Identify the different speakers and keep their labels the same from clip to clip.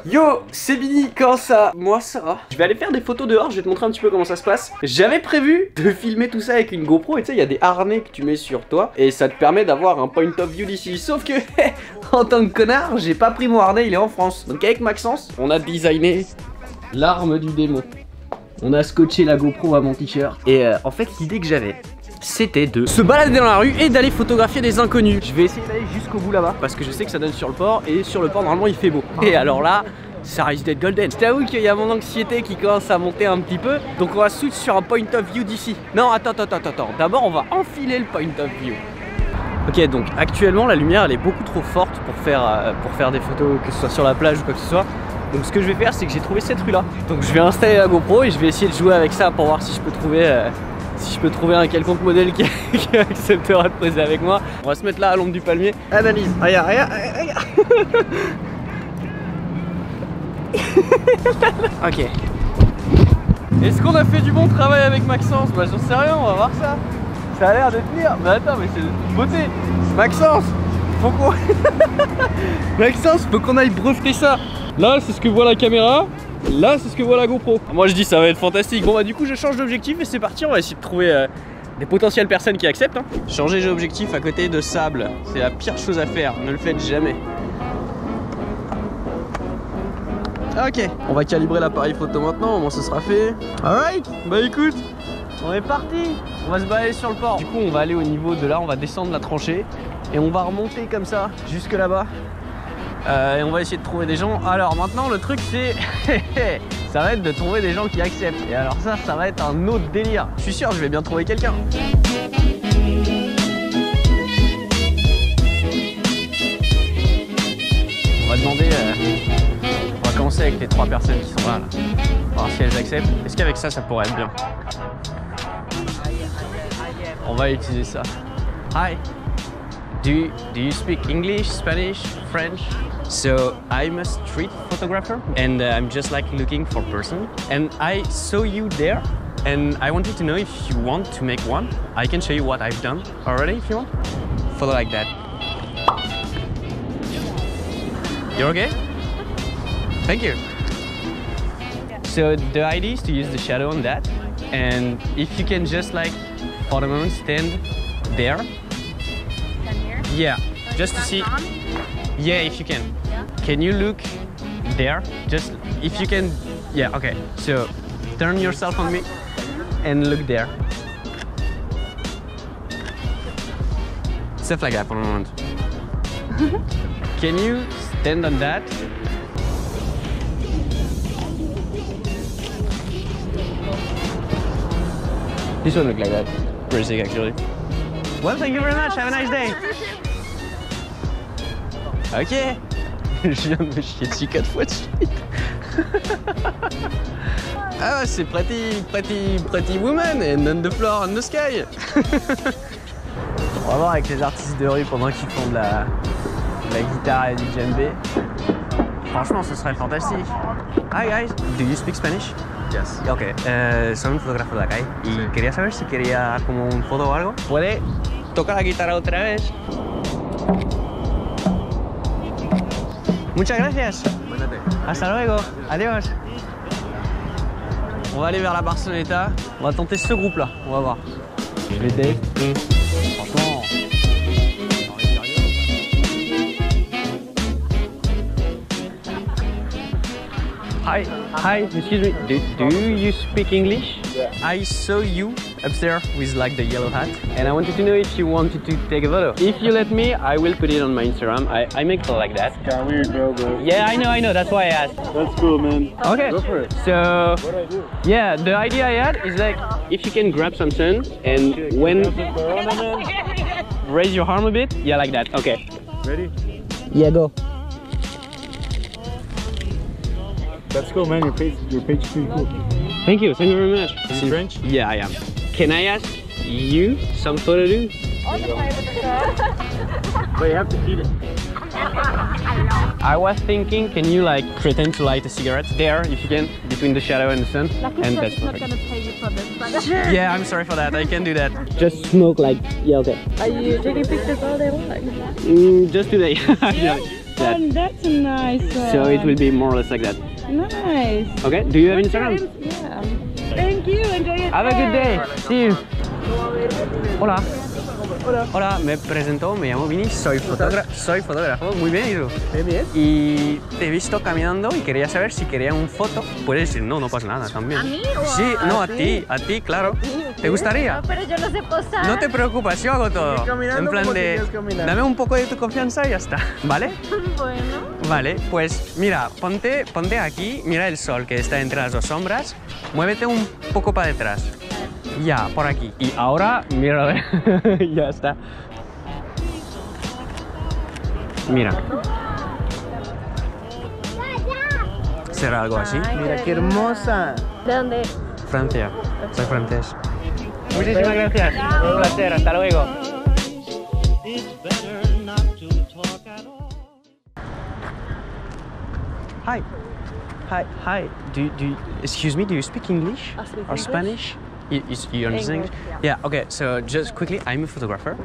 Speaker 1: Yo, c'est Bini, comment ça? Moi ça va. Je vais aller faire des photos dehors, je vais te montrer un petit peu comment ça se passe. J'avais prévu de filmer tout ça avec une GoPro et tu sais, il y a des harnais que tu mets sur toi et ça te permet d'avoir un point of view d'ici. Sauf que, en tant que connard, j'ai pas pris mon harnais, il est en France. Donc avec Maxence, on a designé l'arme du démon. On a scotché la GoPro à mon t-shirt. Et en fait, l'idée que j'avais, c'était de se balader dans la rue et d'aller photographier des inconnus. Je vais essayer d'aller jusqu'au bout là-bas parce que je sais que ça donne sur le port et sur le port normalement il fait beau. Et alors là, ça risque d'être golden. Je t'avoue qu'il y a mon anxiété qui commence à monter un petit peu. Donc on va switch sur un point of view d'ici. Non, attends. D'abord on va enfiler le point of view. Ok, donc actuellement la lumière elle est beaucoup trop forte pour faire des photos, que ce soit sur la plage ou quoi que ce soit. Donc ce que je vais faire c'est que j'ai trouvé cette rue là. Donc je vais installer la GoPro et je vais essayer de jouer avec ça pour voir si je peux trouver un quelconque modèle qui acceptera de poser avec moi. On va se mettre là à l'ombre du palmier. Analyse. Regarde. Ok. Est-ce qu'on a fait du bon travail avec Maxence? Bah j'en sais rien, on va voir ça. Ça a l'air de tenir. Mais attends, mais c'est une beauté. Maxence, faut qu'on... Maxence, faut qu'on aille breveter ça. Là, c'est ce que voit la caméra. Là, c'est ce que voit la GoPro. Moi, je dis ça va être fantastique. Bon, bah du coup, je change d'objectif et c'est parti. On va essayer de trouver des potentielles personnes qui acceptent. Hein. Changer d'objectif à côté de sable, c'est la pire chose à faire. Ne le faites jamais. Ok, on va calibrer l'appareil photo maintenant. Au moins, ce sera fait. Alright. Bah écoute, on est parti. On va se balader sur le port. Du coup, on va aller au niveau de là. On va descendre la tranchée et on va remonter comme ça jusque là-bas. Et on va essayer de trouver des gens. Alors maintenant le truc c'est ça va être de trouver des gens qui acceptent. Et alors ça va être un autre délire. Je suis sûr je vais bien trouver quelqu'un. On va demander on va commencer avec les 3 personnes qui sont là. On va voir si elles acceptent. Est-ce qu'avec ça pourrait être bien? On va utiliser ça. Hi. Do you speak English, Spanish, French? So I'm a street photographer and I'm just like looking for a person. And I saw you there and I wanted to know if you want to make one. I can show you what I've done already if you want. Follow like that. You're okay? Thank you. So the idea is to use the shadow on that. And if you can just like for the moment stand there. Yeah, just to see. Yeah, if you can. Yeah. Can you look there? Just if you can. Yeah, okay. So turn yourself on me and look there. Stuff like that for a moment. Can you stand on that? This one look like that. Pretty sick actually. Well, thank you very much. Have a nice day. Ok. Je viens de me chier dessus 4 fois de suite. Ah, c'est pretty woman and on the floor on the sky. On va voir avec les artistes de rue pendant qu'ils font de la guitare et du djembé. Franchement, ce serait fantastique. Hi guys, do you speak Spanish?
Speaker 2: Yes.
Speaker 1: Ok, soy un fotógrafo de la calle y quería saber si quería como un foto o algo. ¿Puede tocar la guitarra otra vez? Muchas gracias. Hasta luego. Adiós. On va aller vers la Barceloneta. On va tenter ce groupe là. On va voir. Je vais tester. Franchement. Hi, excuse me. Do you speak English? Yeah. I saw you upstairs with like the yellow hat and I wanted to know if you wanted to take a photo. If you let me, I will put it on my Instagram. I make photos like that.
Speaker 2: Kinda weird, bro.
Speaker 1: Yeah, I know, that's why I asked.
Speaker 2: That's cool, man.
Speaker 1: Okay.
Speaker 2: Go for it.
Speaker 1: So,
Speaker 2: What do I do?
Speaker 1: yeah, the idea I had is like, if you can grab some sun and when... Raise your arm a bit. Yeah, like that. Okay.
Speaker 2: Ready?
Speaker 1: Yeah, go.
Speaker 2: That's cool, man. Your page is pretty cool.
Speaker 1: Thank you very much.
Speaker 2: Are you French?
Speaker 1: Yeah, I am. Can I ask you some photo do?
Speaker 2: But you have to feed it.
Speaker 1: I was thinking, can you like pretend to light a cigarette there, if you can, between the shadow and the sun? And that's
Speaker 3: not
Speaker 1: perfect.
Speaker 3: gonna pay you for this, but sure.
Speaker 1: Yeah, I'm sorry for that. I can do that. Just smoke like, yeah, okay.
Speaker 3: Are you taking pictures all day long?
Speaker 1: Just today. Yeah. that.
Speaker 3: Oh, that's nice.
Speaker 1: So it will be more or less like that.
Speaker 3: Nice.
Speaker 1: Okay, do you have Instagram?
Speaker 3: Yeah. Thank you. Enjoy your
Speaker 1: Have a good day. See you. Hola.
Speaker 2: Hola.
Speaker 1: Hola, me presento, me llamo Vini, soy fotógrafo, muy bien, ¿y tú?
Speaker 2: Bien.
Speaker 1: Y te he visto caminando y quería saber si quería un foto. Puedes decir, no, no pasa nada también.
Speaker 3: ¿A mí o
Speaker 1: Sí, no,
Speaker 3: a
Speaker 1: a ti, claro. ¿Te gustaría?
Speaker 3: No, pero yo no sé posar.
Speaker 1: No te preocupes, yo hago todo.
Speaker 2: caminando
Speaker 1: En plan
Speaker 2: como
Speaker 1: de,
Speaker 2: quieras caminar.
Speaker 1: dame un poco de tu confianza y ya está, ¿vale?
Speaker 3: Bueno.
Speaker 1: Vale, pues mira, ponte aquí, mira el sol que está entre las dos sombras, muévete un poco para detrás. Ya, por aquí. Y ahora, mira, ya está. Mira. ¿Será algo así?
Speaker 3: Ay,
Speaker 2: Mira qué hermosa.
Speaker 3: ¿De dónde?
Speaker 1: Francia, soy francés. Muchísimas gracias, un placer, hasta luego. Hi. Hi. Excuse me, do you speak English or Spanish? You understand English? Yeah, okay, so just quickly, I'm a photographer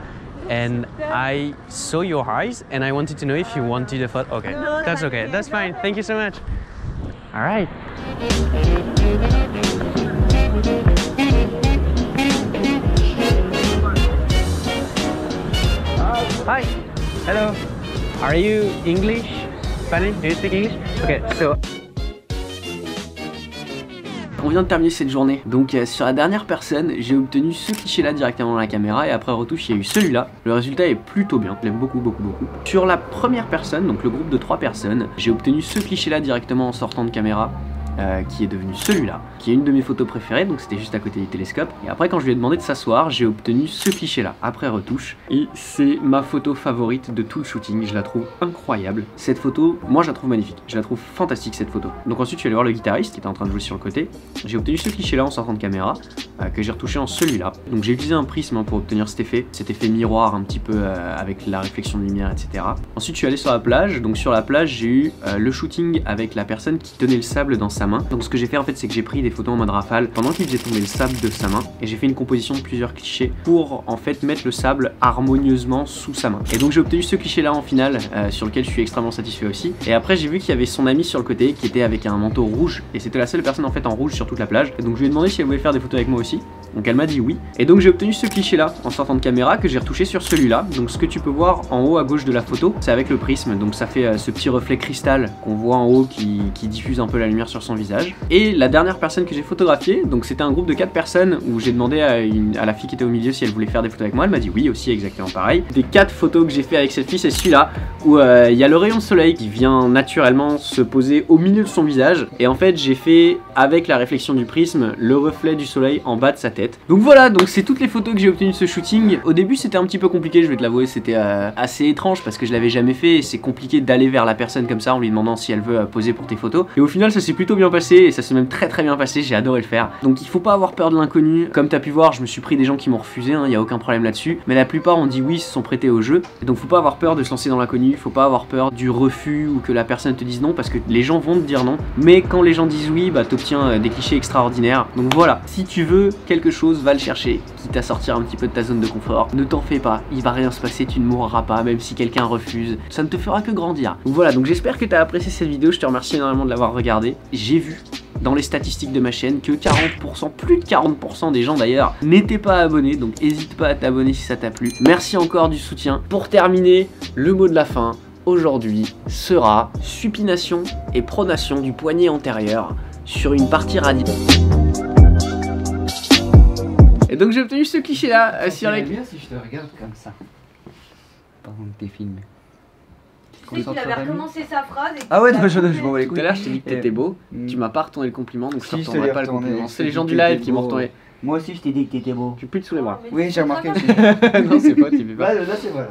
Speaker 1: and I saw your eyes and I wanted to know if you wanted a photo. Okay, that's okay, that's fine, thank you so much. All right. Hi. Hello. Are you English? Spanish? Do you speak English? Okay, so. On vient de terminer cette journée, donc sur la dernière personne, j'ai obtenu ce cliché là directement dans la caméra et après retouche il y a eu celui-là. Le résultat est plutôt bien, je l'aime beaucoup. Sur la première personne, donc le groupe de 3 personnes, j'ai obtenu ce cliché là directement en sortant de caméra. Qui est devenu celui-là, qui est une de mes photos préférées, donc c'était juste à côté du télescope. Et après quand je lui ai demandé de s'asseoir, j'ai obtenu ce cliché-là, après retouche. Et c'est ma photo favorite de tout le shooting, je la trouve incroyable. Cette photo, moi je la trouve magnifique, je la trouve fantastique cette photo. Donc ensuite je suis allé voir le guitariste qui était en train de jouer sur le côté. J'ai obtenu ce cliché-là en sortant de caméra, que j'ai retouché en celui-là. Donc j'ai utilisé un prisme pour obtenir cet effet miroir un petit peu avec la réflexion de lumière, etc. Ensuite je suis allé sur la plage, donc sur la plage j'ai eu le shooting avec la personne qui tenait le sable dans sa main. Donc ce que j'ai fait en fait c'est que j'ai pris des photos en mode rafale pendant qu'il faisait tomber le sable de sa main et j'ai fait une composition de plusieurs clichés pour en fait mettre le sable harmonieusement sous sa main. Et donc j'ai obtenu ce cliché là en finale sur lequel je suis extrêmement satisfait aussi. Et après j'ai vu qu'il y avait son ami sur le côté qui était avec un manteau rouge et c'était la seule personne en fait en rouge sur toute la plage. Et donc je lui ai demandé si elle voulait faire des photos avec moi aussi. Donc elle m'a dit oui. Et donc j'ai obtenu ce cliché là en sortant de caméra que j'ai retouché sur celui-là. Donc ce que tu peux voir en haut à gauche de la photo, c'est avec le prisme. Donc ça fait ce petit reflet cristal qu'on voit en haut qui diffuse un peu la lumière sur son visage. Et la dernière personne que j'ai photographiée, donc c'était un groupe de 4 personnes où j'ai demandé à la fille qui était au milieu si elle voulait faire des photos avec moi. Elle m'a dit oui aussi, exactement pareil. Des 4 photos que j'ai fait avec cette fille, c'est celui-là où il y a le rayon de soleil qui vient naturellement se poser au milieu de son visage. Et en fait j'ai fait avec la réflexion du prisme le reflet du soleil en bas de sa tête. Donc voilà, donc c'est toutes les photos que j'ai obtenues de ce shooting. Au début c'était un petit peu compliqué, je vais te l'avouer, c'était assez étrange parce que je l'avais jamais fait et c'est compliqué d'aller vers la personne comme ça en lui demandant si elle veut poser pour tes photos. Et au final ça s'est plutôt bien passé et ça s'est même très bien passé, j'ai adoré le faire. Donc il faut pas avoir peur de l'inconnu. Comme tu as pu voir, je me suis pris des gens qui m'ont refusé, il y a aucun problème là-dessus. Mais la plupart ont dit oui, se sont prêtés au jeu. Et donc faut pas avoir peur de se lancer dans l'inconnu, faut pas avoir peur du refus ou que la personne te dise non parce que les gens vont te dire non. Mais quand les gens disent oui, bah t'obtiens des clichés extraordinaires. Donc voilà, si tu veux quelque chose, va le chercher, quitte à sortir un petit peu de ta zone de confort. Ne t'en fais pas, il va rien se passer, tu ne mourras pas, même si quelqu'un refuse. Ça ne te fera que grandir. Donc voilà, donc j'espère que tu as apprécié cette vidéo, je te remercie énormément de l'avoir regardée. J'ai vu dans les statistiques de ma chaîne que 40%, plus de 40% des gens d'ailleurs n'étaient pas abonnés, donc n'hésite pas à t'abonner si ça t'a plu. Merci encore du soutien. Pour terminer, le mot de la fin aujourd'hui sera supination et pronation du poignet antérieur sur une partie radiale. Et donc j'ai obtenu ce cliché là sur les...
Speaker 4: bien si je te regarde comme ça pendant que t'es filmé.
Speaker 5: Tu sais qu'il avait recommencé sa phrase et
Speaker 4: Ah ouais, non, je m'en vais les
Speaker 1: Tout
Speaker 4: couilles.
Speaker 1: à l'heure je t'ai dit que t'étais beau, tu m'as pas retourné le compliment donc je te retournerai pas le compliment. C'est les gens du live qui m'ont retourné.
Speaker 4: Moi aussi je t'ai dit que t'étais beau.
Speaker 1: Tu plies sous les bras.
Speaker 4: Oui, j'ai remarqué aussi.
Speaker 1: Non c'est pas, tu fais pas.
Speaker 4: Là c'est voilà.